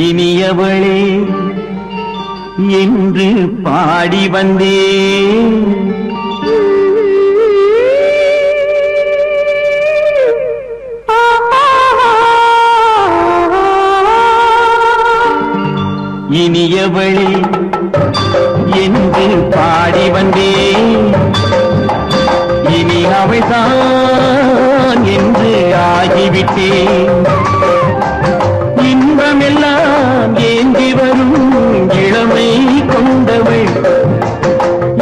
இனியவளே என்று பாடி வந்தேன். இனியவளே என்று பாடி வந்தேன். இனி அவள்தான் என்று ஆகிவிட்டேன். இன்பமெல்லாம் ஏந்தி வரும் இளமை கொண்டவள்.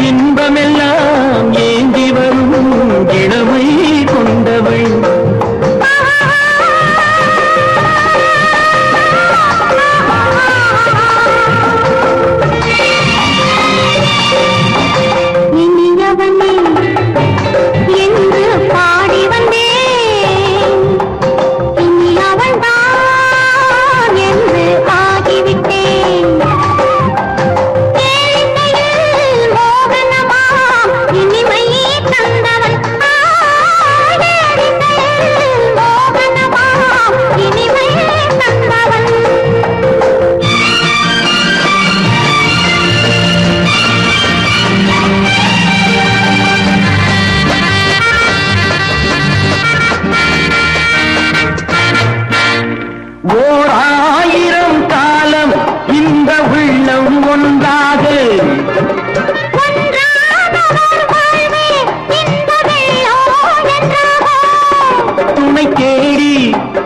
இன்பமெல்லாம் ஏந்தி வரும் இளமை கொண்டவள்.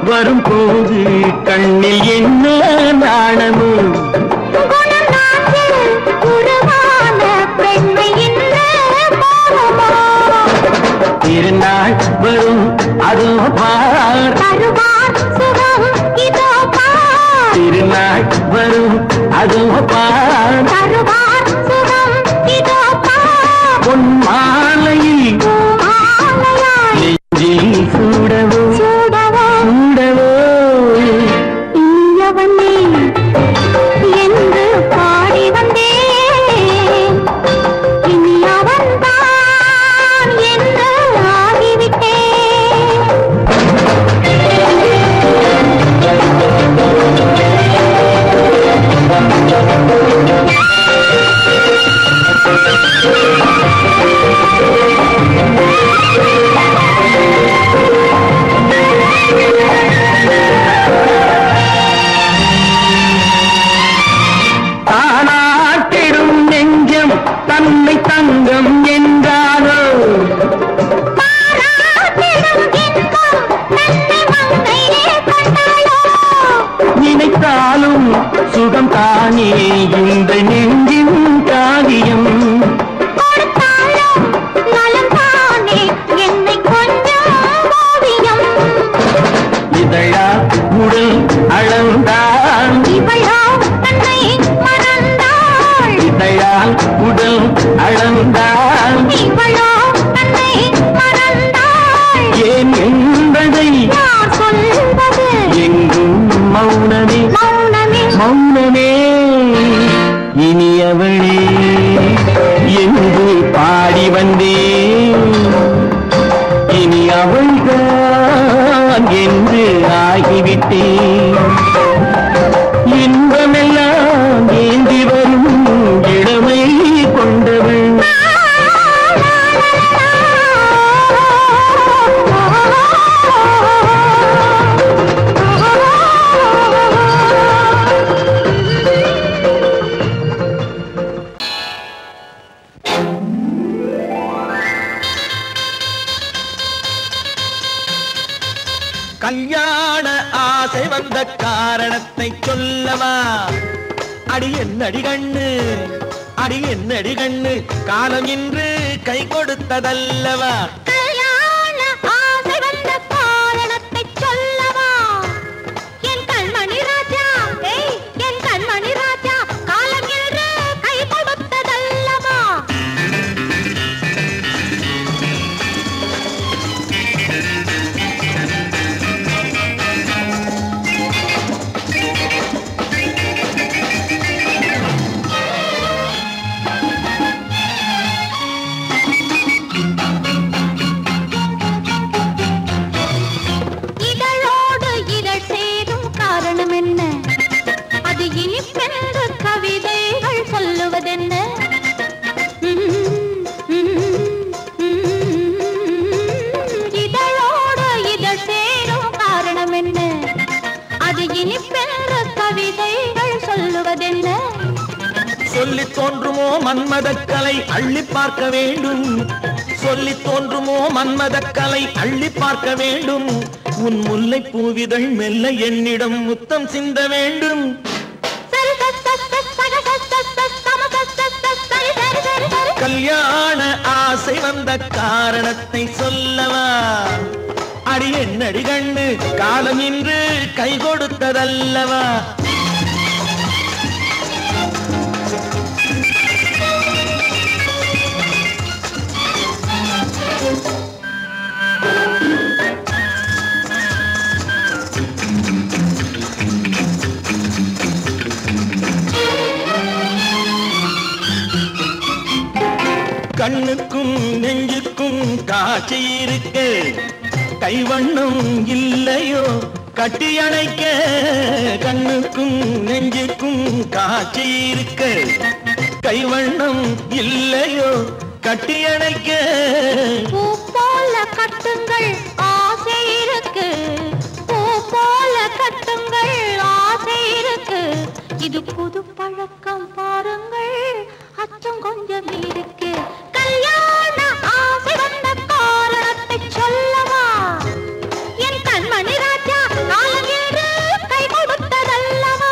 வரும்போது கண்ணில் என்ன நாணமோ திருநாள் வரும் அதோ பார். திருநாள் வரும் அதோ பார். பொன் மாலையில் நெஞ்சில் சூடவோ என்று பாடி வந்தேன். இனி அவன்தான் என்று ஆகிவிட்டேன். தானாட்டிடும் நெஞ்சம் தன்னை தங்கம் என்றாரோ. நினைத்தாலும் சுகம் தானே இந்த நெஞ்சின் காரியம். இதழா உடல் அளந்தாள். இதழால் உடல் அளந்தாள். ஏன் என்பதை எங்கும் மௌனமே மௌனமே. இனியவளே என்று பாடி வந்தேன். இனி அவள்தான் என்று ஆகிவிட்டேன். இன்பமெல்லாம் ஏந்தி வரும் இளமை கொண்டவள். கல்யாண ஆசை வந்த காரணத்தை சொல்லவா? அடி என்னடி கண்ணு, அடி என்னடி கண்ணு, காலம் இன்று கை கொடுத்ததல்லவா? கல்யாண ஆசை வந்த காரணத்தை சொல்லவா? என் கண்மணி ராஜா, என் கண்மணி ராஜா, காலம் இன்று கை கொடுத்ததல்லவா? தோன்றுமோ மன்மதக்கலை அள்ளி பார்க்க வேண்டும், சொல்லி தோன்றுமோ மன்மதக்கலை அள்ளி பார்க்க வேண்டும். உன் முல்லை பூவிதழ் மெல்ல என்னிடம் முத்தம் சிந்த வேண்டும். கல்யாண ஆசை வந்த காரணத்தை சொல்லவா? அடி என்னடி கண்ணு காலம் இன்று கை கொடுத்ததல்லவா? கண்ணுக்கும் நெஞ்சுக்கும் காட்சி இருக்க, கைவண்ணம் இல்லையோ கட்டி அணைக்க. கண்ணுக்கும் நெஞ்சுக்கும் காட்சி இருக்க, கைவண்ணம் இல்லையோ கட்டி அணைக்க. பூ போல கட்டுங்கள் ஆசை இருக்கு, பூ போல கட்டுங்கள் ஆசை இருக்கு. இது புது பழக்கம் பாருங்கள், அச்சம் கொஞ்சம் இருக்கு. கல்யாண ஆசை வந்த காரணத்தை சொல்லவா? என் கண்மணி ராஜா காலம் என்று கை கொடுத்ததல்லவா?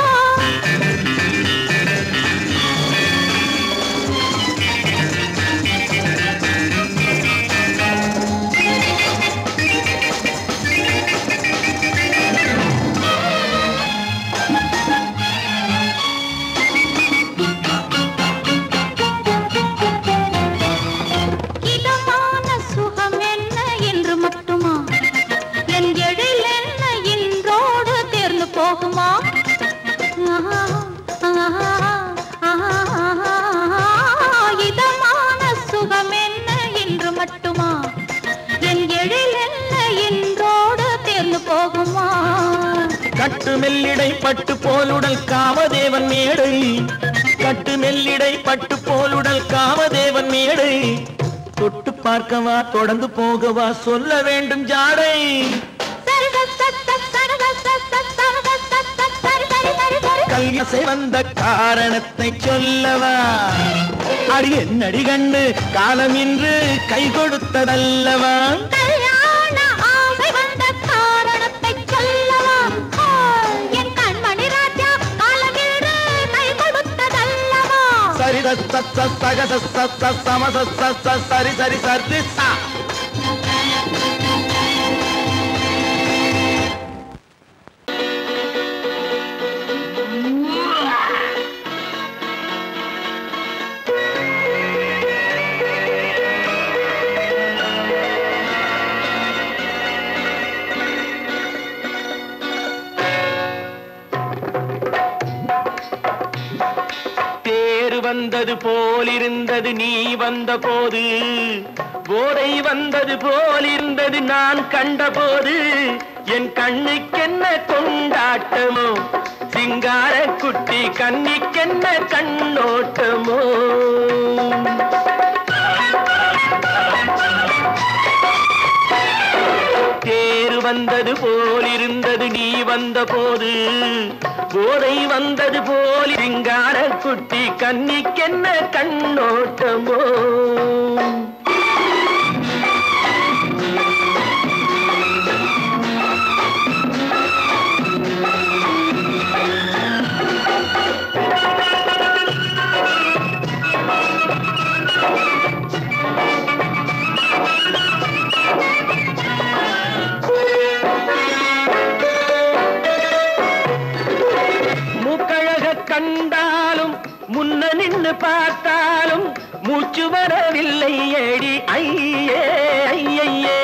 இதமான சுகம் என்ன என்று மட்டுமா? என் எழில் என்ன என்றோடு தேர்ந்து போகுமா? கட்டு மெல்லிடை பட்டு போலுடல் காமதேவன் மேடை, கட்டு மெல்லிடை பட்டு போலுடல் காமதேவன் மேடை. தொட்டு பார்க்கவா தொடர்ந்து போகவா சொல்ல வேண்டும் ஜாடை. கல்யாசை வந்த காரணத்தை சொல்லவா? அடி என்னடி கண்டு காலம் இன்று கை கொடுத்ததல்லவா? கல்யாண ஆசை வந்த காரணத்தை சொல்லவா? என் கண்மணி ராஜா காலம் இன்று கை கொடுத்ததல்லவா? சரி சக சம சரி சரி சரி சா. வந்தது போலிருந்தது நீ வந்த போது, போதை வந்தது போலிருந்தது நான் கண்டபோது. என் கண்ணுக்கென்ன கொண்டாட்டமோ, சிங்கார குட்டி கண்ணிக்கென்ன கண்ணோட்டமோ. தேர் வந்தது போலிருந்தது நீ வந்த போது, போதை வந்தது போல் சிங்கார குட்டி கண்ணிக்கென்ன கண்ணோட்டமோ. கண்டாலும் முன்ன நின்று பார்த்தாலும் மூச்சு வரவில்லை ஏடி ஐயே ஐயே.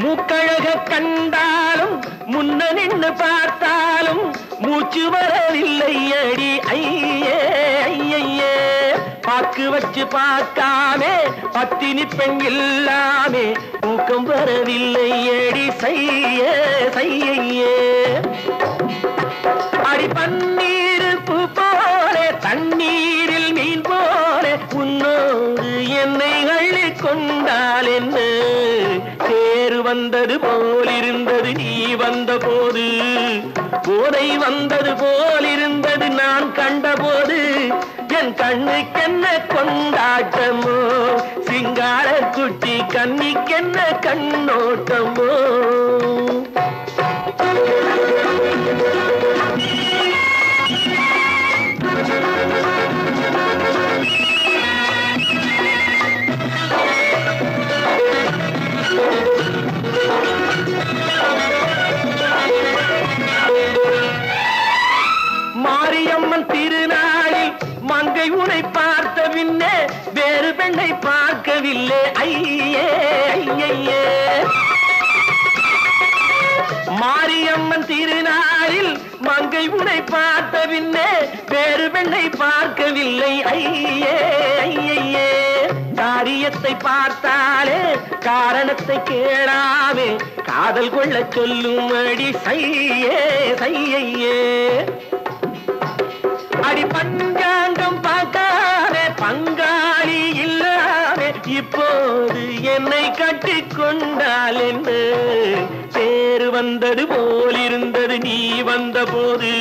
மூக்கழக கண்டாலும் முன்ன நின்று பார்த்தாலும் மூச்சு வரவில்லை ஏடி ஐயே ஐயே. பாக்கு வச்சு பார்க்காமே பத்தினி பெண் இல்லாமே தூக்கம் வரவில்லை ஏடி செய்ய செய்யே. அடி பன்னீர் பூ போல தண்ணீரில் மீன் போல உன்னோடு என்னை அள்ளி கொண்டால் என்ன. தேர் வந்தது போலிருந்தது நீ வந்த போது, போதை வந்தது போல் இருந்தது நான் கண்டபோது என் கண்ணுக்கென்ன கொண்டாட்டமோ சிங்கார குட்டி கண்ணிக்கென்ன கண்ணோட்டமோ மாரியம்மன் திருநாளில் மங்கை உனை பார்த்த பின்னே வேறு பெண்ணை பார்க்கவில்லை ஐயே ஐயே மாரியம்மன் திருநாளில் மங்கை உனை பார்த்த பின்னே வேறு பெண்ணை பார்க்கவில்லை ஐயே ஐயே காரியத்தை பார்த்தாலே காரணத்தை கேளாமே காதல் கொள்ள சொல்லும் அடி சையே சையே அடி பஞ்சாங்கம் பார்க்காதே பங்காளி இல்லாதே இப்போது என்னை கட்டிக் கொண்டால் என்று பேரு வந்தது போல் இருந்தது நீ வந்த போது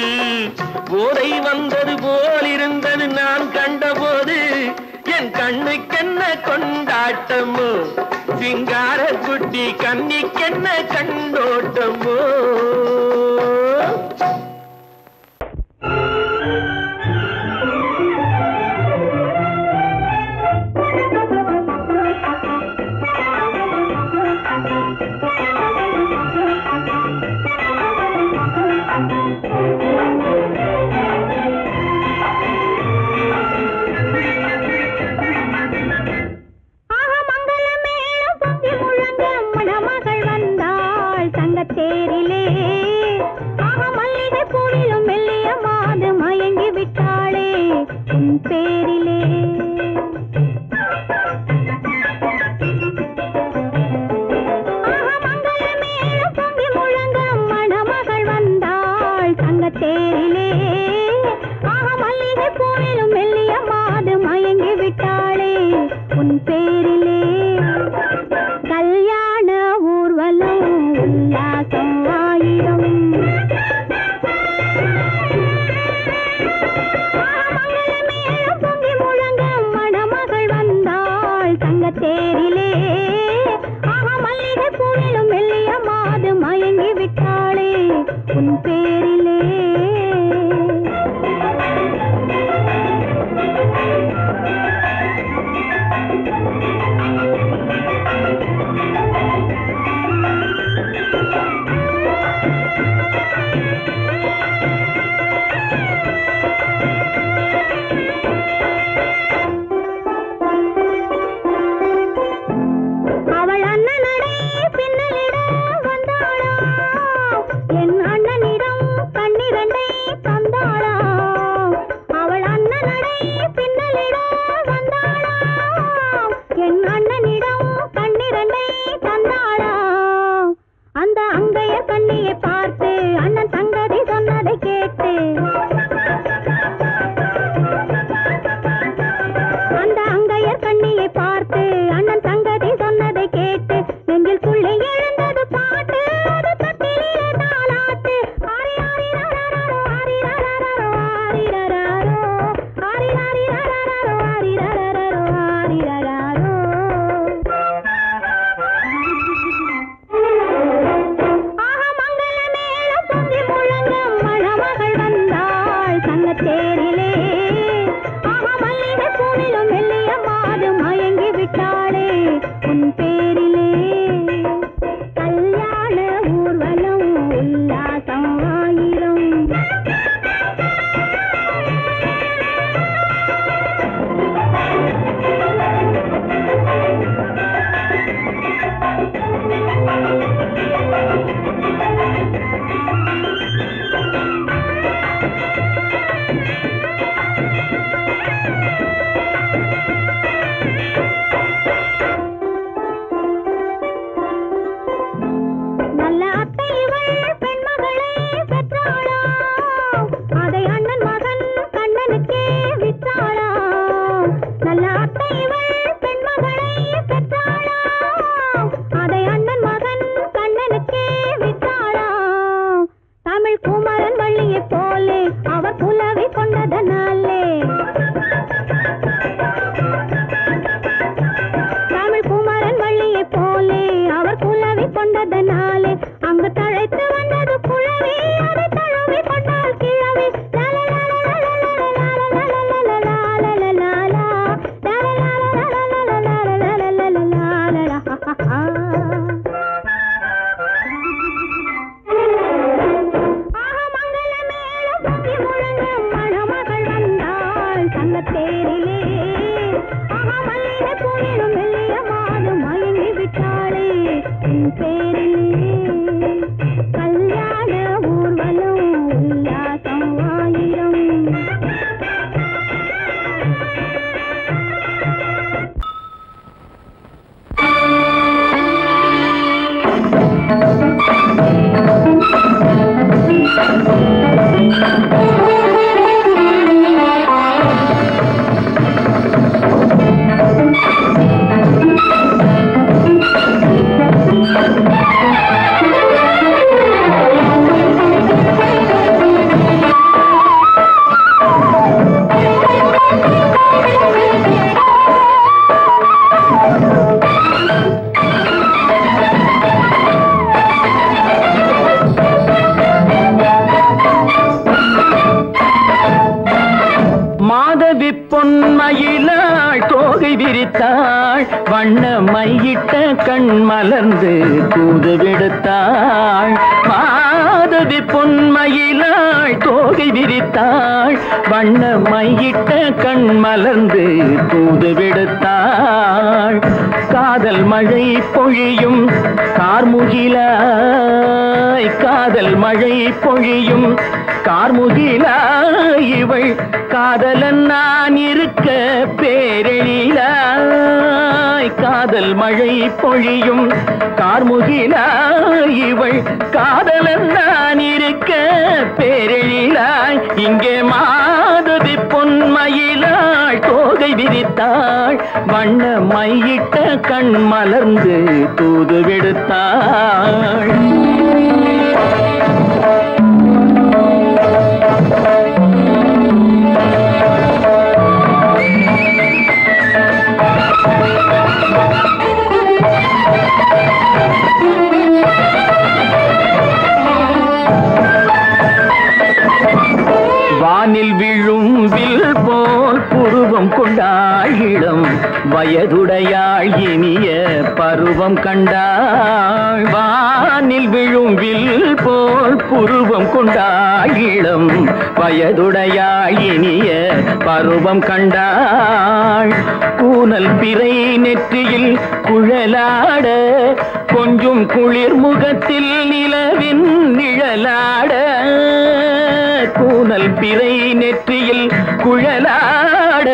போதை வந்தது போல் இருந்தது நான் கண்டபோது என் கண்ணுக்கென்ன கொண்டாட்டமோ சிங்கார குட்டி கண்ணிக்கென்ன கண்ணோட்டமோ கொண்டதனாலே அங்கு தழைத்து வந்தது குழவி அதை தழுவி கொண்டால் கிழவி மணமகள் வந்தாள் தங்கத்தேரிலே போயிடும் மெல்லிய மாது மயங்கி விட்டாளே உன் பேரிலே கல்யாண ஊர்வலம் உல்லாசம் ஆயிரம் பொன்மயிலாள் தோகை விரித்தாள் வண்ண மையிட்ட கண் மலர்ந்து தூது விடுத்தாள் மாதவி பொன்மயிலாள் தோகை விரித்தாள் வண்ண மையிட்ட கண் மலர்ந்து தூது விடுத்தாள் காதல் மழை பொழியும் கார்முகிலாய் காதல் மழை பொழியும் கார்முகிலாய் இவள் காதலன் நான் இருக்க பேரெழிலாய் காதல் மழை பொழியும் கார்முகிலாய் இவள் காதலன் நான் இருக்க பேரெழிலாய் இங்கே மாதவி பொன்மயிலாள் தோகை விரித்தாள் வண்ண மையிட்ட கண் மலர்ந்து தூது விடுத்தாள் வானில் விழும் வில் போல் புருவம் கொண்டாள் இளம் வயதுடையாள் இனிய பருவம் கண்டாள் வானில் விழும் வில் போல் புருவம் கொண்டாள் இளம் வயதுடையாள் இனிய பருவம் கண்டாள் கூனல் பிறை நெற்றியில் குழலாட கொஞ்சம் குளிர் முகத்தில் நிலவின் நிழலாட கூனல் பிறை நெற்றியில் குழலாட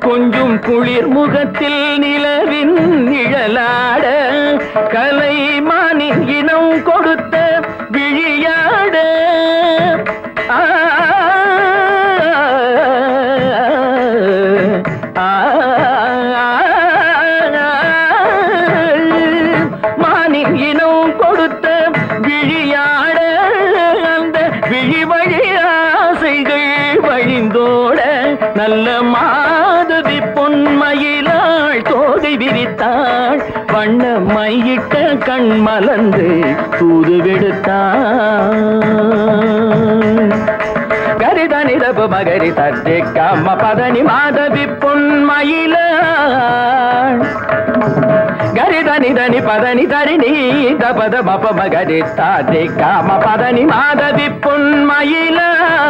கொஞ்சம் குளிர் முகத்தில் நிலவின் நிழலாட கலைமானின் இனம் கொடுத்த விழியாட மானின் இனம் கொடுத்த விழியாட அந்த விழி வழி ஆசைகள் வழிந்தோட நல்ல மாதவி பொன்மயிலாள் தோகை விரித்தாள் வண்ண மையிட்ட கண் மலர்ந்து தூது விடுத்தாள் கரிதனி தப மகரி தர்ஜி கம்ம பதனி மாதவி பொன்மயிலாள் கரிதனி தனி பதனி தரிணி தபத மப மகரி தர்ஜி கம்ம பதனி மாதவி பொன்மயிலாள்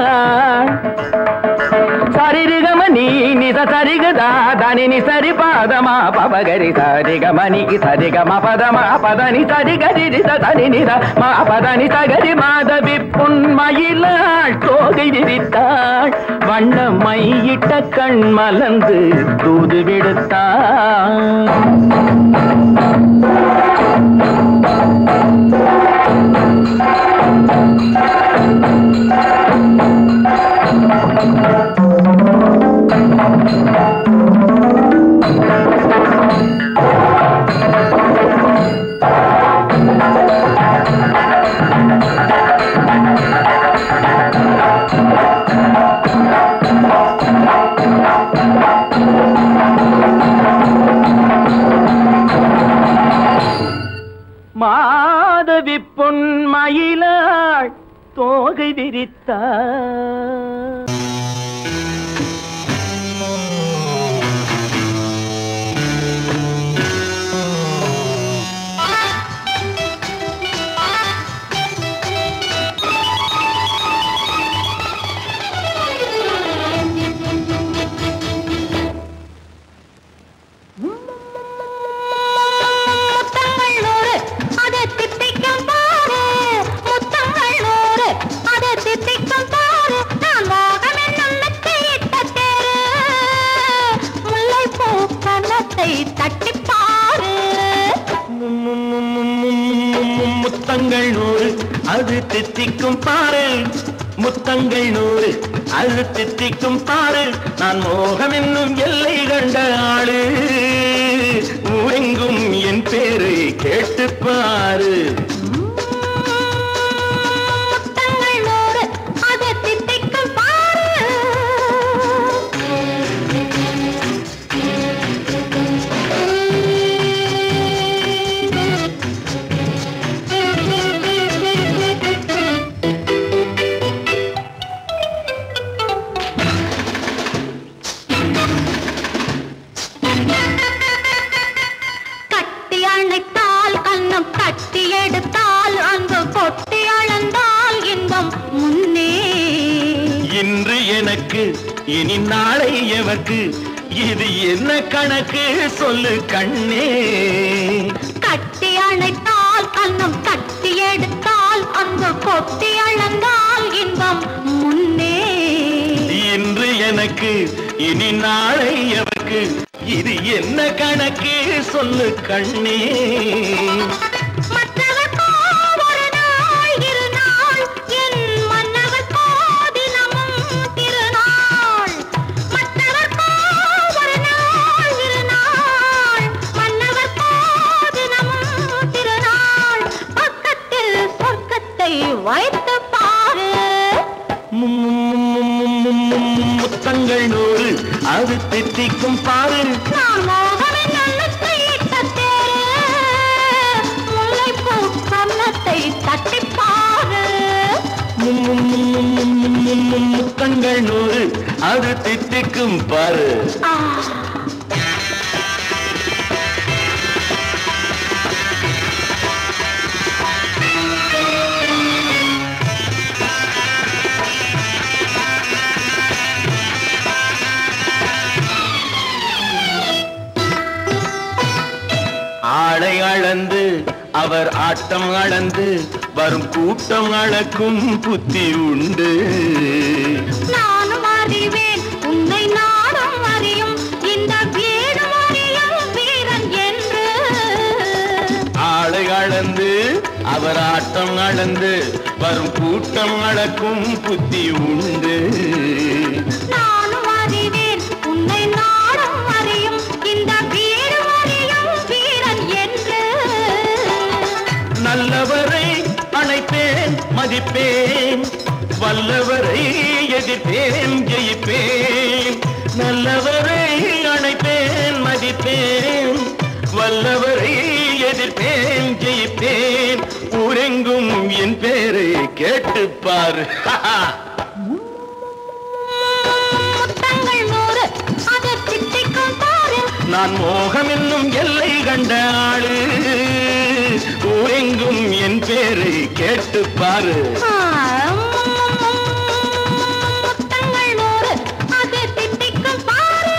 சரிகமணி நித சரிகதா தனி நி சரி பாதமா பபகரி சரிகமணி சரிகம பதமா பதனி சரிகரி தனி நித மா பதனி சகரி மாதவி பொன்மயிலாள் தோகை விரித்தாள் வண்ண மையிட்ட கண் மலர்ந்து தூது விடுத்தாள் குலவி பொன்மயிலாள் தோகை விரித்தாள். முத்தங்கள் நூறு அது தித்திக்கும் பாரு, முத்தங்கள் நூறு அது தித்திக்கும் பாரு. நான் மோகம் என்னும் எல்லை கண்ட ஆளு, ஊரெங்கும் என் பேரை கேட்டு பாரு. இன்று எனக்கு இனி நாளை எவர்க்கு, இது என்ன கணக்கு சொல்லு கண்ணே. கட்டி அணைத்தால் கண்ணம் கட்டி எடுத்தால் அங்கு கொட்டி அளந்தால் இன்பம் முன்னே. இன்று எனக்கு இனி நாளை எவர்க்கு, இது என்ன கணக்கு சொல்லு கண்ணே. வைத்து பாரு. முத்தங்கள் நூறு அது தித்திக்கும் பாரு. நான் மோகமின் நல்லத்தை இட்ட தேரு, முல்லைப்பூ கன்னத்தை தட்டி பாரு. முத்தங்கள் நூறு அது தித்திக்கும் பாரு. ஆளை அளந்து அவர் ஆட்டம் அளந்து வரும் கூட்டம் அளக்கும் புத்தி உண்டு. நானும் அறிவேன் உன்னை நாடும் அறியும் இந்த வீடு அறியும் வீரன் என்று. ஆளை அளந்து அவர் ஆட்டம் அளந்து வரும் கூட்டம் அளக்கும் புத்தி உண்டு. நானும் அறிவேன் உன்னை நாடும் அறியும் இந்த வீடு அறியும் வீரன் என்று. நல்லவரை அணைப்பேன் மதிப்பேன், வல்லவரை எதிர்ப்பேன் ஜெயிப்பேன். நல்லவரை அணைப்பேன் மதிப்பேன், வல்லவரை எதிர்ப்பேன் ஜெயிப்பேன். ஊரெங்கும் என் பேரை கேட்டுப்பார். முத்தங்கள் நூறு அது தித்திக்கும் பாரு. நான் மோகம் என்னும் எல்லை கண்ட ஆளு, ஊரெங்கும் என் பேரை கேட்டுப்பாரு. முத்தங்கள் நூறு அது தித்திக்கும் பாரு.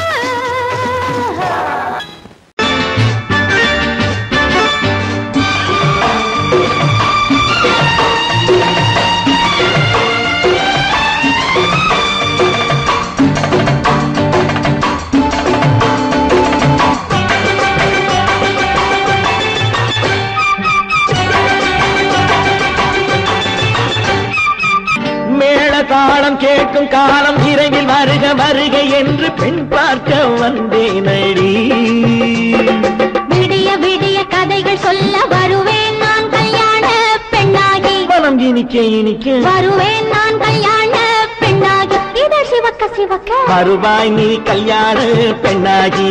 தாளம் கேட்கும் காலம் இரவில் வருக வருக என்று பெண் பார்க்க வந்தேனடி. விடிய விடிய கதைகள் சொல்ல வருவேன் நான் கல்யாண பெண்ணாகி. மனம் இனிக்க இனிக்க வருவேன் நான் கல்யாண பெண்ணாகி. இதழ் சிவக்க சிவக்க வருவாய் நீ கல்யாண பெண்ணாகி.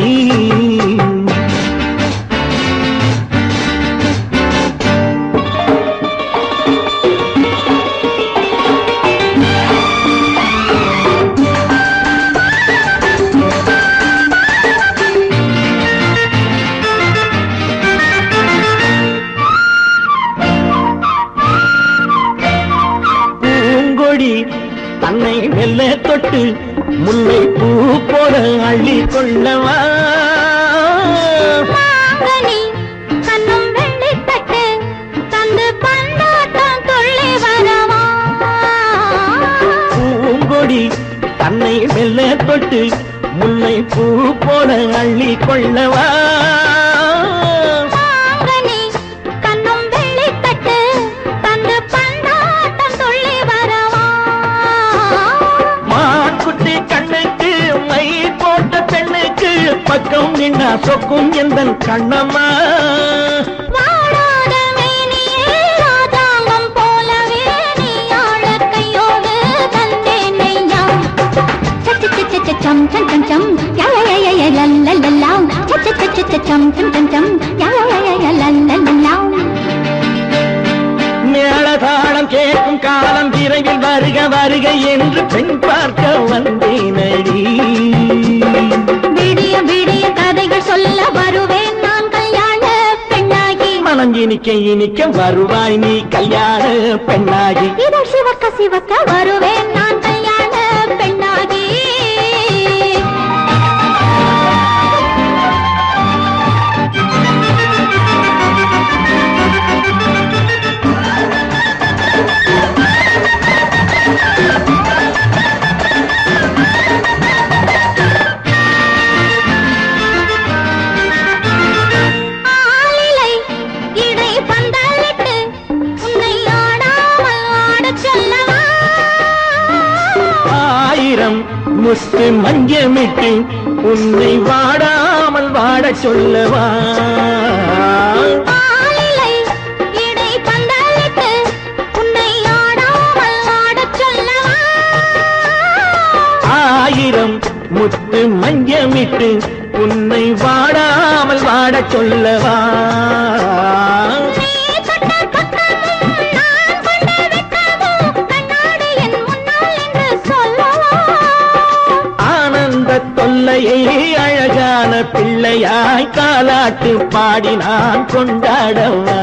தொட்டு முல்லை பூ போல அள்ளி கொள்ளவா மாங்கனி கண்ணும் வெள்ளி தட்டு தந்து பந்தாட்டம் துள்ளி வரவா பூங்கொடி தன்னை மெல்ல தொட்டு முல்லை பூ போல அள்ளி கொள்ளவா பக்கம் நின்னா சொக்கும் எந்தன் கண்ணம்மா வாடாத மேனியே ராதாங்கம் போலவே நீ ஆள கையோடு தந்தேன் நெய்யா சச்ச சச்ச சம் சம் சம் சம் யா யா யா யா லல்லல்லா சச்ச சச்ச சம் சம் சம் சம் யா யா யா யா லல்லல்லா மேளதாளம் கேட்கும் காலம் விரைவில் வருக வருக என்று பெண் பார்க்க வந்தேனடி விடிய விடிய கதைகள் சொல்ல வருவேன் நான் கல்யாண பெண்ணாகி மனம் இனிக்க இனிக்க வருவாய் நீ கல்யாண பெண்ணாகி இதழ் சிவக்க சிவக்க வருவேன் நான் கல்யாண பெண்ணாகி முத்து மஞ்சமிட்டு உன்னை வாடாமல் வாட சொல்லவா ஆயிரம் முத்து மஞ்சமிட்டு உன்னை வாடாமல் வாட சொல்லவா தொல்லையை அழகான பிள்ளையாய் காலாட்டு பாடி நான் கொண்டாடவா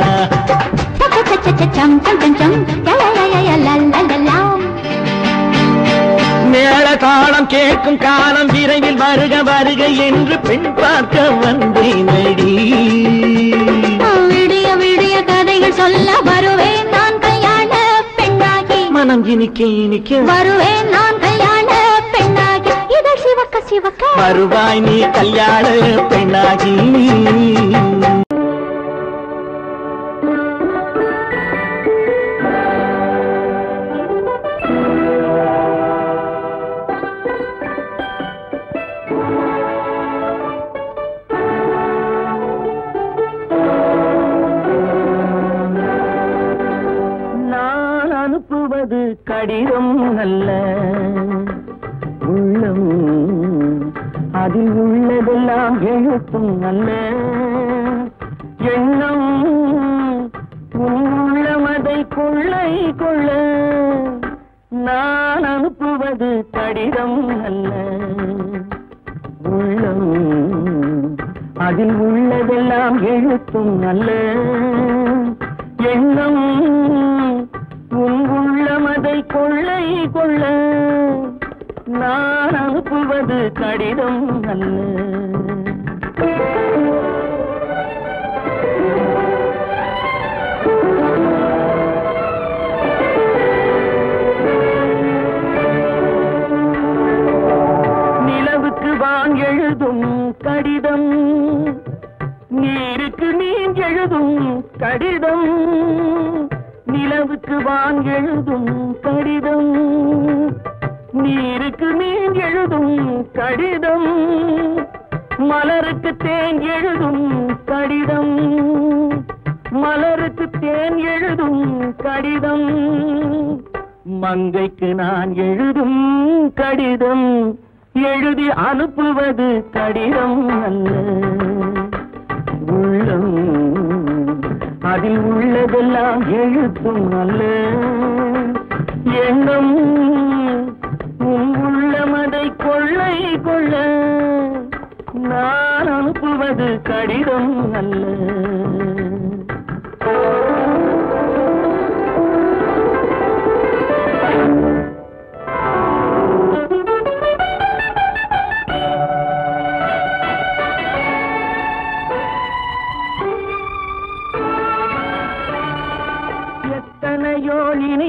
மேள தாளம் கேட்கும் காலம் விரைவில் வருக வருக என்று பெண் பார்க்க வந்தேனடி விடிய விடிய கதைகள் சொல்ல வருவேன் நான் கல்யாண பெண்ணாகி மனம் இனிக்க இனிக்க வருவேன் நான் கல்யாண பெண்ணாகி இதழ் சிவக்க சிவக்க வருவாய் நீ கல்யாண பெண்ணாகி நான் அனுப்புவது கடிதம் அல்ல உள்ளம் அதில் உள்ளதெல்லாம் எழுத்தும் அல்ல எண்ணம் உள்ளமதை கொள்ளை கொள்ள நான் அனுப்புவது கடிதம் அல்ல உள்ளம் அதில் உள்ளதெல்லாம் எழுத்தும் அல்ல எண்ணம் உள்ளமதை கொள்ளை கொள்ள நான் அனுப்புவது கடிதம் அல்ல நிலவுக்கு வான் எழுதும் கடிதம் நீருக்கு நீர் எழுதும் கடிதம் நிலவுக்கு வான் எழுதும் கடிதம் நீருக்கு நீர் எழுதும் கடிதம் மலருக்கு தேன் எழுதும் கடிதம் மலருக்கு தேன் எழுதும் கடிதம் மங்கைக்கு நான் எழுதும் கடிதம் எழுதி அனுப்புவது கடிதம் அல்ல உள்ளம் அதில் உள்ளதெல்லாம் எழுத்தும் அல்ல எண்ணம் உள்ளமதை கொள்ளை கொள்ள நான் அனுப்புவது கடிதம் அல்ல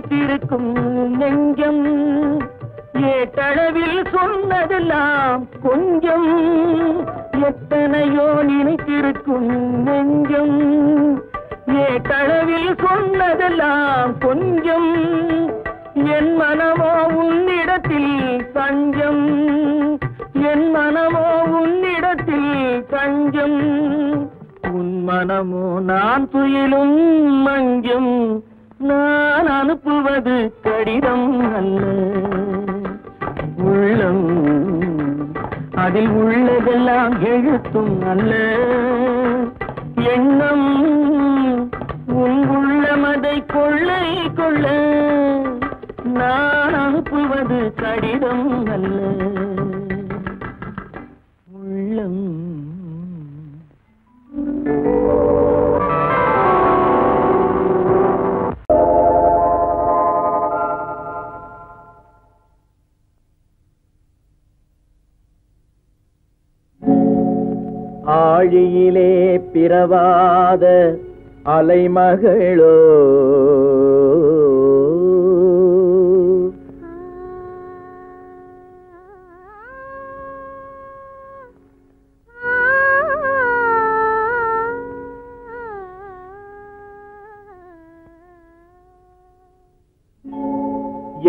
நினைத்திருக்கும் நெஞ்சம் ஏட்டளவில் சொன்னதெல்லாம் கொஞ்சம் எத்தனையோ நினைத்திருக்கும் நெஞ்சம் ஏட்டளவில் சொன்னதெல்லாம் கொஞ்சம் என் மனமோ உன்னிடத்தில் தஞ்சம் என் மனமோ உன்னிடத்தில் தஞ்சம் உன் மனமோ நான் துயிலும் மஞ்சம் நான் அனுப்புவது கடிதம் அல்ல உள்ளம் அதில் உள்ளதெல்லாம் எழுத்தும் அல்ல எண்ணம் உன் உள்ளமதை கொள்ளை கொள்ள நான் அனுப்புவது கடிதம் அல்ல உள்ளம் ஆழியிலே பிறவாத அலைமகளோ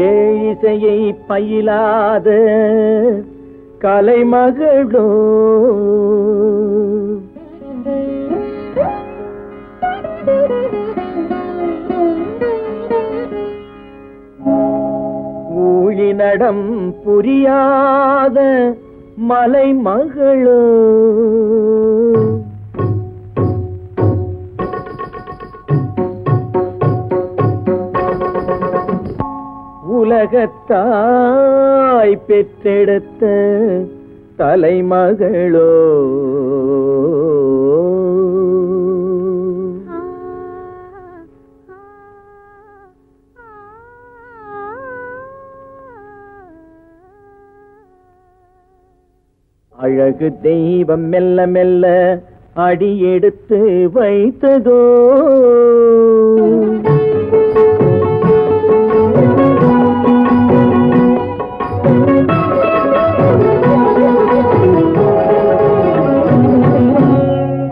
ஏழிசையை பயிலாத கலைமகளோ ஊழிநடம் புரியாத மலைமகளோ உலகத்தாய் பெற்றெடுத்த தலைமகளோ அழகு தெய்வம் மெல்ல மெல்ல அடியெடுத்து வைத்ததோ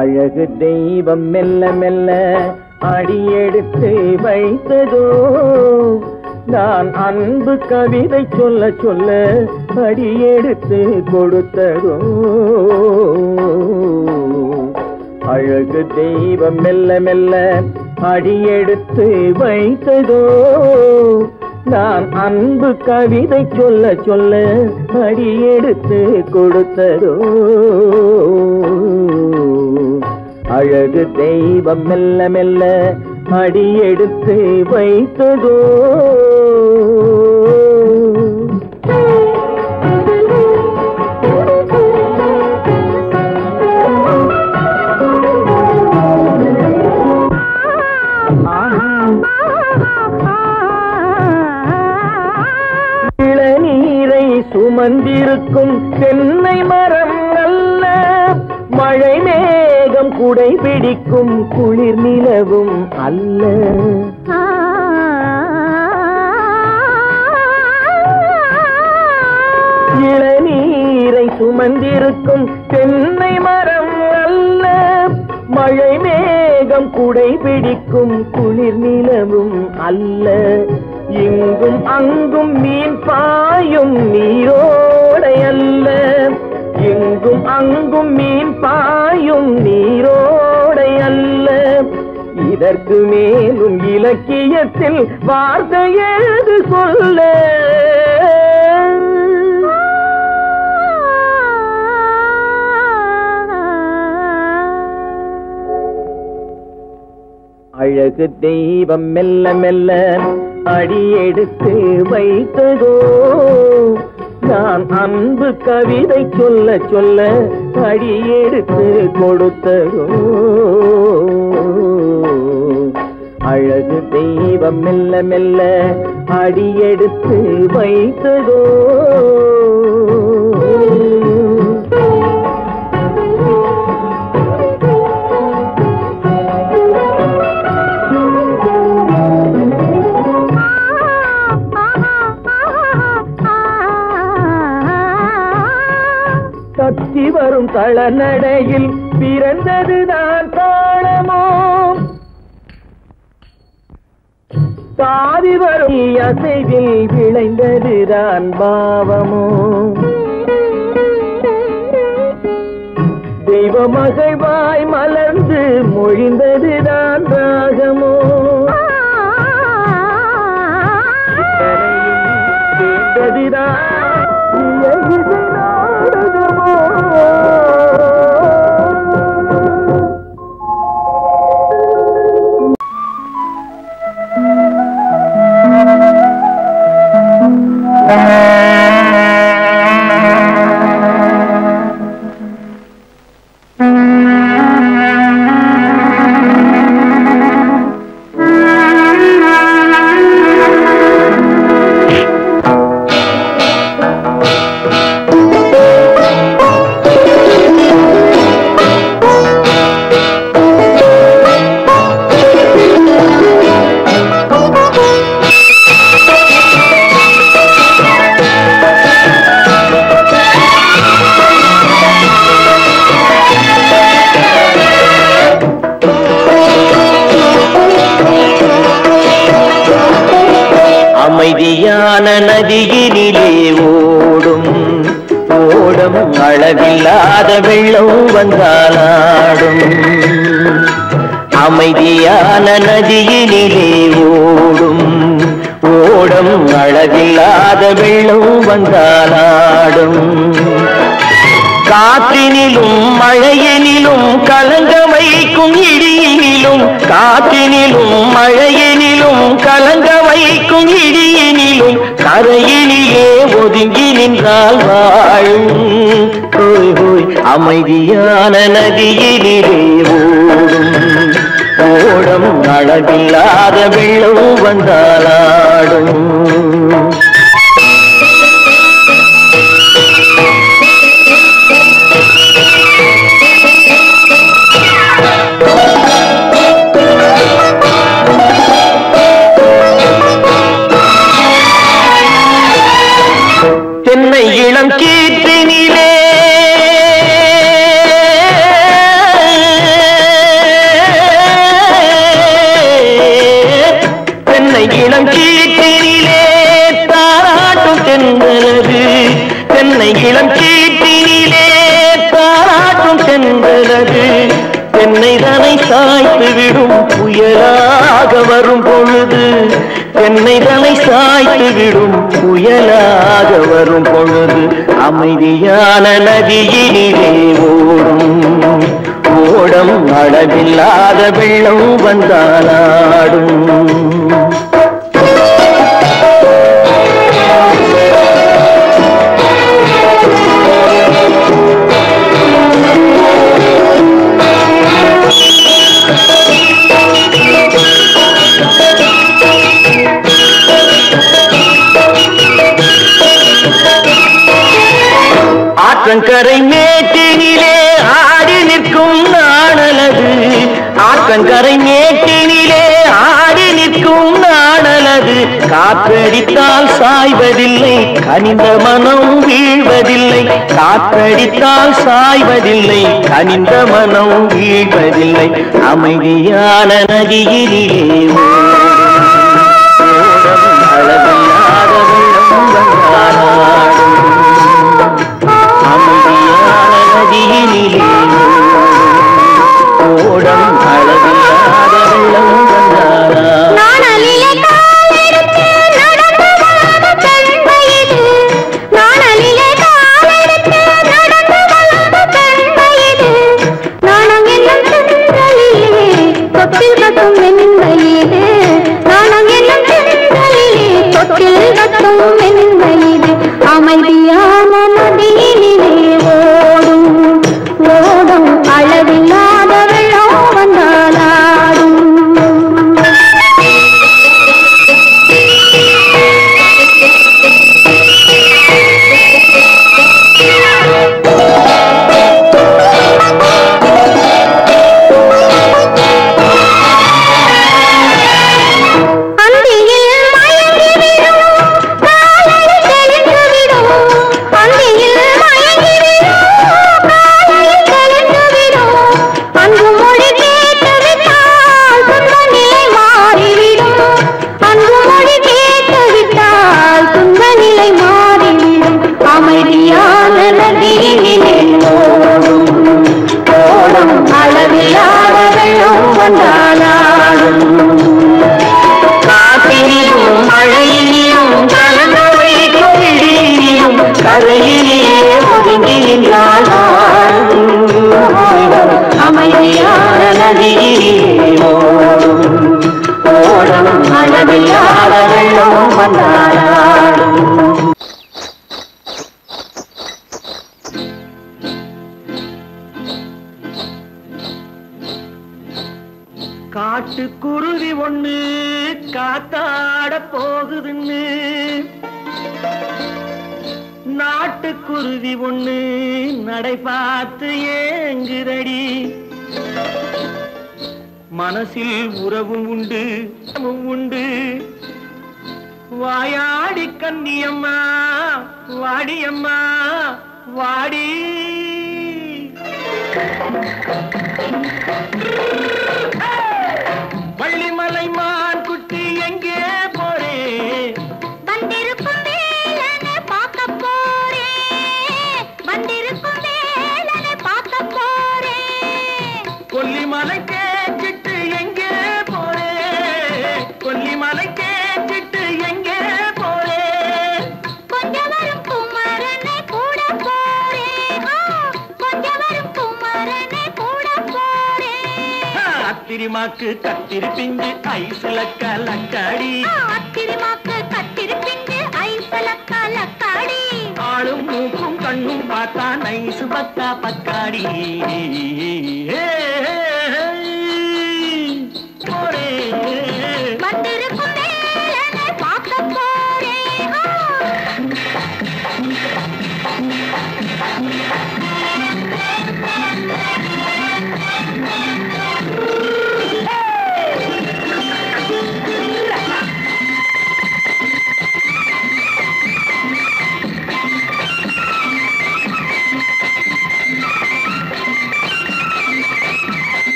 அழகு தெய்வம் மெல்ல மெல்ல அடியெடுத்து வைத்ததோ நான் அன்பு கவிதை சொல்ல சொல்ல அடியெடுத்து கொடுத்ததோ அழகு தெய்வம் மெல்ல மெல்ல அடியெடுத்து வைத்ததோ நான் அன்பு கவிதை சொல்ல சொல்ல அடியெடுத்து கொடுத்ததோ அழகு தெய்வம் மெல்ல மெல்ல அடியெடுத்து வைத்ததோ இளநீரை சுமந்திருக்கும் தென்னை மரம் அல்ல மழை மேகம் குடை பிடிக்கும் குளிர் நிலவும் அல்ல இளநீரை சுமந்திருக்கும் தென்னை மரம் அல்ல மழை மேகம் குடை பிடிக்கும் குளிர் நிலவும் அல்ல இங்கும் அங்கும் மீன் பாயும் நீரோடை அல்ல எங்கும் அங்கும் மீன் பாயும் நீரோடை அல்ல இதற்கு மேலும் இலக்கியத்தில் வார்த்தை ஏது சொல்ல அழகு தெய்வம் மெல்ல மெல்ல அடியெடுத்து வைத்ததோ நான் அன்பு கவிதை சொல்ல சொல்ல அடியெடுத்து கொடுத்ததோ அழகு தெய்வம் மெல்ல மெல்ல அடியெடுத்து வைத்ததோ தளநடையில் பிறந்ததுதான் தாளமோ தாவி வரும் அசைவில் விளைந்ததுதான் பாவமோ தெய்வ மகிழ்வாய் மலர்ந்து மொழிந்ததுதான் ராகமோ கேட்டதுதான் நாடகமோ அமைதியான நதியினிலே ஓடும் ஓடம் அளவில்லாத வெள்ளம் வந்தாலாடும் அமைதியான நதியினிலே ஓடும் ஓடம் அளவில்லாத வெள்ளம் வந்தாலாடும் காற்றினிலும் மழையினிலும் கலங்க வைக்கும் இடியினிலும் காற்றினிலும் மழையினிலும் கலங்க வைக்கும் இடியினிலும் கரையினிலே ஒதுங்கி நின்றால் வாழும் ஹோய் ஹோய் அமைதியான நதியினிலே ஓடும் ஓடம் அளவில்லாத வெள்ளம் வந்தாலாடும் தென்னை இளம் கீற்றினிலே தென்னை இளம் கீற்றினிலே தாராட்டும் தென்றலது தென்னை இளம் கீற்றினிலே தாராட்டும் தென்றலது தென்னை தனை சாய்த்து விடும் புயலாக வரும் பொழுது தென்னை தனை சாய்த்து விடும் புயலாக வரும் பொழுது அமைதியான நதியினிலே ஓடும் ஓடம் அளவில்லாத வெள்ளம் வந்தாலாடும் ஆற்றங்கரை மேட்டினிலே ஆடி நிற்கும் நாணலது ஆற்றங்கரை மேட்டினிலே ஆடி நிற்கும் நாணலது காற்றடித்தால் சாய்வதில்லை கனிந்த மனம் வீழ்வதில்லை காற்றடித்தால் சாய்வதில்லை கனிந்த மனம் வீழ்வதில்லை அமைதியான நதியிலே ஓடும் அளவில்லாத வெள்ளம் வந்தாலாடும் அமைதியான நதியினிலே ஓடம் அளவில்லாத வெள்ளம் வந்தாலாடும் அமைதியான நதியினிலே ஓடும் ஓடும் அளவில்லாத வெள்ளம் வந்தாலாடும் வந்தாளாடும் காற்றிலும் மழையிலும் கலந்தவை கொள்ளிலும் கரையிலே ஒதுங்கி நின்றாளாடும் அமைதியான நதியிலே ஓடும் அளவில்லாத வெள்ளம் வந்தாளாடும் காட்டுக்குருவி ஒண்ணு காத்தாட போகுதுன்னு நாட்டுக்குருவி ஒண்ணு நடை பார்த்து ஏங்குதடி மனசில் உறவும் உண்டு உண்டு வாயாடி கன்னியம்மா வாடியம்மா வாடி வள்ளிமலை மான் குட்டி எங்கே போறே வந்திருக்கும் வேலனை பார்க்க போறேன் வந்திருக்கும் வேலனை பார்க்க போறேன் கொல்லிமலை கேட்டுட்டு எங்கே போறே கொல்லிமலை கேட்டுட்டு எங்கே போறே கொஞ்சம் வரும் குமரனை கூட போறேன் கொஞ்சம் வரும் குமரனை கூட போறேன் அத்திரிமாக்கு கத்திரி பிஞ்சு ஐசுல கலக்காடி அத்திரிமாக்கு கத்திரி பிஞ்சு ஐசுல கலக்காடி ஆளும் மூக்கும் கண்ணும் பார்த்தா நைசு பக்கா பக்காடி போறே வந்திருக்கும் வேலனை பார்க்க போறேன்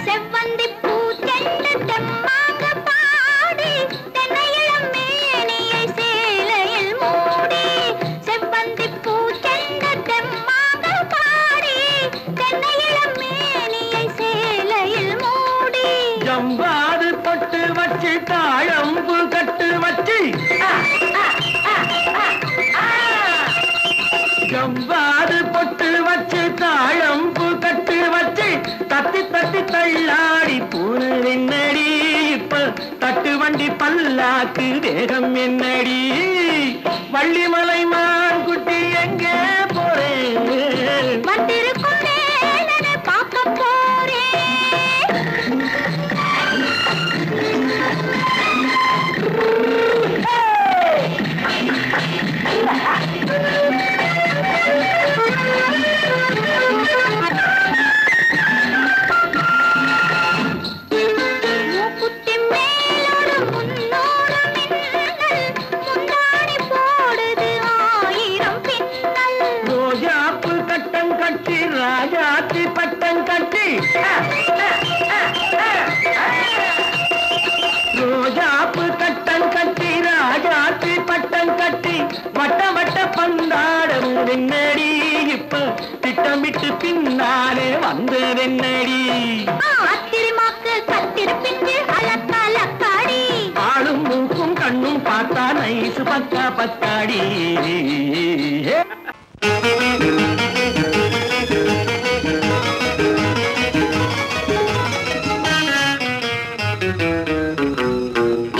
செவ்வந்தி பூ தென்று தெம்மாக பாடி தென்னையிளம் மேனியை சேலையில் மூடி செவ்வந்தி பூ தென்று தெம்மாக பாடி தென்னையிளம் மேனியை சேலையில் மூடி ஜம்பாது பொட்டு வச்சு தாழம்பு கட்டு வச்சு ஜம்பாது பொட்டு வச்சு தாழம்பு கட்டு வச்சு தத்தி தத்தி தள்ளாடி பூனு என்னடி இப்ப தட்டு வண்டி பல்லாக்கு வேகம் என்னடி வள்ளிமலை மான் குட்டி எங்கே போறேன் வந்திருக்கும் வேலனை பார்க்க போறேன் மூக்குத்தி மேலோடு முன்னோடு மின்னல் முந்தாடி போடுது ஆயிரம் பின்னல் ரோஜாப்பு கட்டம் கட்டி ராஜாத்தி பட்டம் கட்டி ரோஜாப்பு கட்டம் கட்டி ராஜாத்தி பட்டம் கட்டி வட்ட வட்ட பந்தாடம் என்னடி இப்ப திட்டமிட்டு பின்னாலே வந்ததென்னடி அத்திரிமாக்கு கத்திரி பிஞ்சு அலக்காடி ஆளும் மூக்கும் கண்ணும் பார்த்தா நைசு பக்கா பக்காடி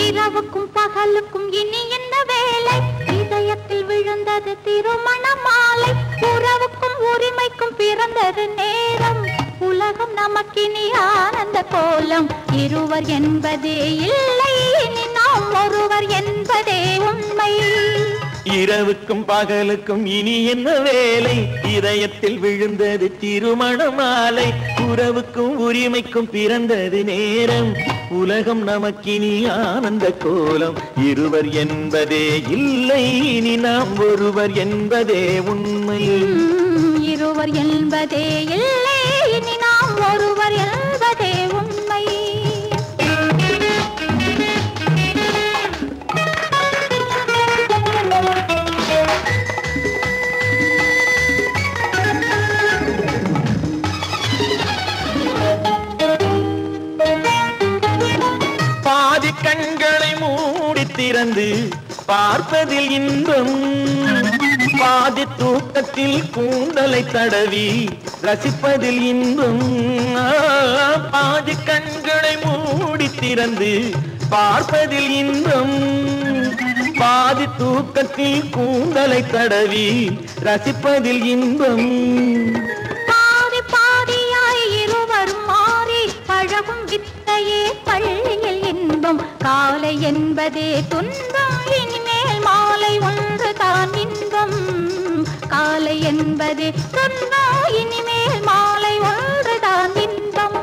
இரவுக்கும் பகலுக்கும் இனி என்ன வேலை இதயத்தில் விழுந்தது திருமண மாலை உறவுக்கும் உரிமைக்கும் பிறந்தது நேரம் உலகம் நமக்கினி ஆனந்த கோலம் இருவர் என்பதே இல்லை இனி நாம் ஒருவர் என்பதே உண்மை இரவுக்கும் பகலுக்கும் இனி என்ன வேலை இதயத்தில் விழுந்தது திருமண மாலை உறவுக்கும் உரிமைக்கும் பிறந்தது நேரம் உலகம் நமக்கினி ஆனந்த கோலம் இருவர் என்பதே இல்லை இனி நாம் ஒருவர் என்பதே உண்மை இருவர் என்பதே இல்லை இனி நாம் ஒருவர் என்பதே உண்மை திறந்து பார்ப்பதில் இன்பம் பாதி தூக்கத்தில் கூந்தலை தடவி ரசிப்பதில் இன்பம் பாதி கண்களை மூடி திறந்து பார்ப்பதில் இன்பம் பாதி தூக்கத்தில் கூந்தலை தடவி ரசிப்பதில் இன்பம் பாதி பாதியாய் இருவரும் மாறி பழகும் வித்தையே பள்ளியில் இன்பம் காலை என்பதே துன்பம் இனிமேல் மாலை ஒன்று தான் இன்பம் காலை என்பதே துன்பம் இனிமேல் மாலை ஒன்று தான் இன்பம்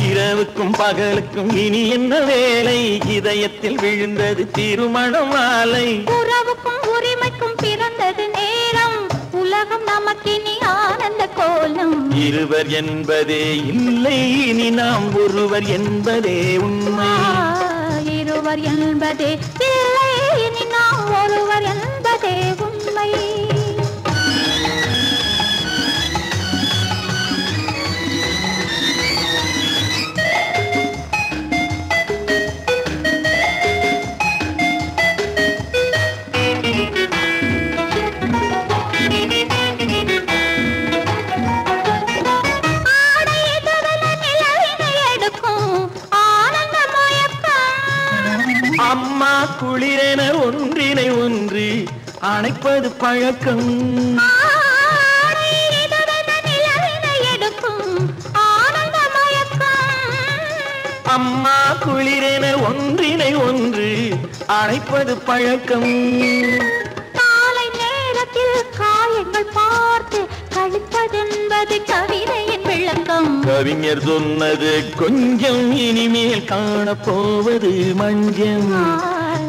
இரவுக்கும் பகலுக்கும் இனி என்ன வேலை இதயத்தில் விழுந்தது திருமண மாலை உறவுக்கும் உரிமைக்கும் பிறந்தது நேரம் உலகம் நமக்கினி ஆனந்த கோலம் இருவர் என்பதே இல்லை இனி நாம் ஒருவர் என்பதே உண்மை இருவர் என்பதே இல்லை இனி நாம் ஒருவர் என்பதே உண்மை அம்மா குளிரென ஒன்றினை ஒன்று அணைப்பது பழக்கம் அம்மா குளிரென ஒன்றினை ஒன்று அணைப்பது பழக்கம் காலை நேரத்தில் காயங்கள் பார்த்து கழிப்பதென்பது கவிதையின் விளக்கம் கவிஞர் சொன்னது கொஞ்சம் இனிமேல் காணப்போவது மஞ்சம்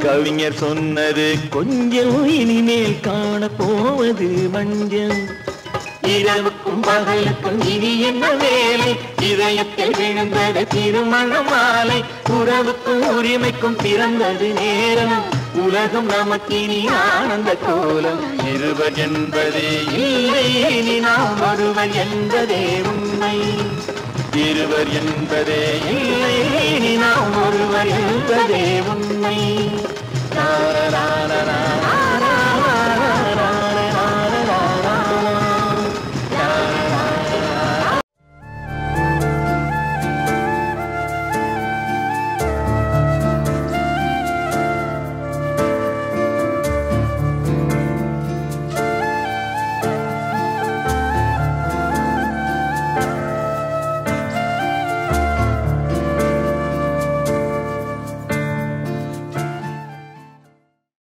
கவிஞர் சொன்னது கொஞ்சம் இனிமேல் காணப்போவது மஞ்சம் இரவுக்கும் பகலுக்கும் இனி என்ன வேலை இதயத்தில் விழுந்தது திருமண மாலை உறவுக்கும் உரிமைக்கும் பிறந்தது நேரம் உலகம் நமக்கினி ஆனந்த கோலம் இருவர் என்பதே இல்லை இனி நாம் ஒருவர் என்பதே உண்மை இருவர் என்பதே இல்லை இனி நாம் ஒருவர் என்பதே உண்மை.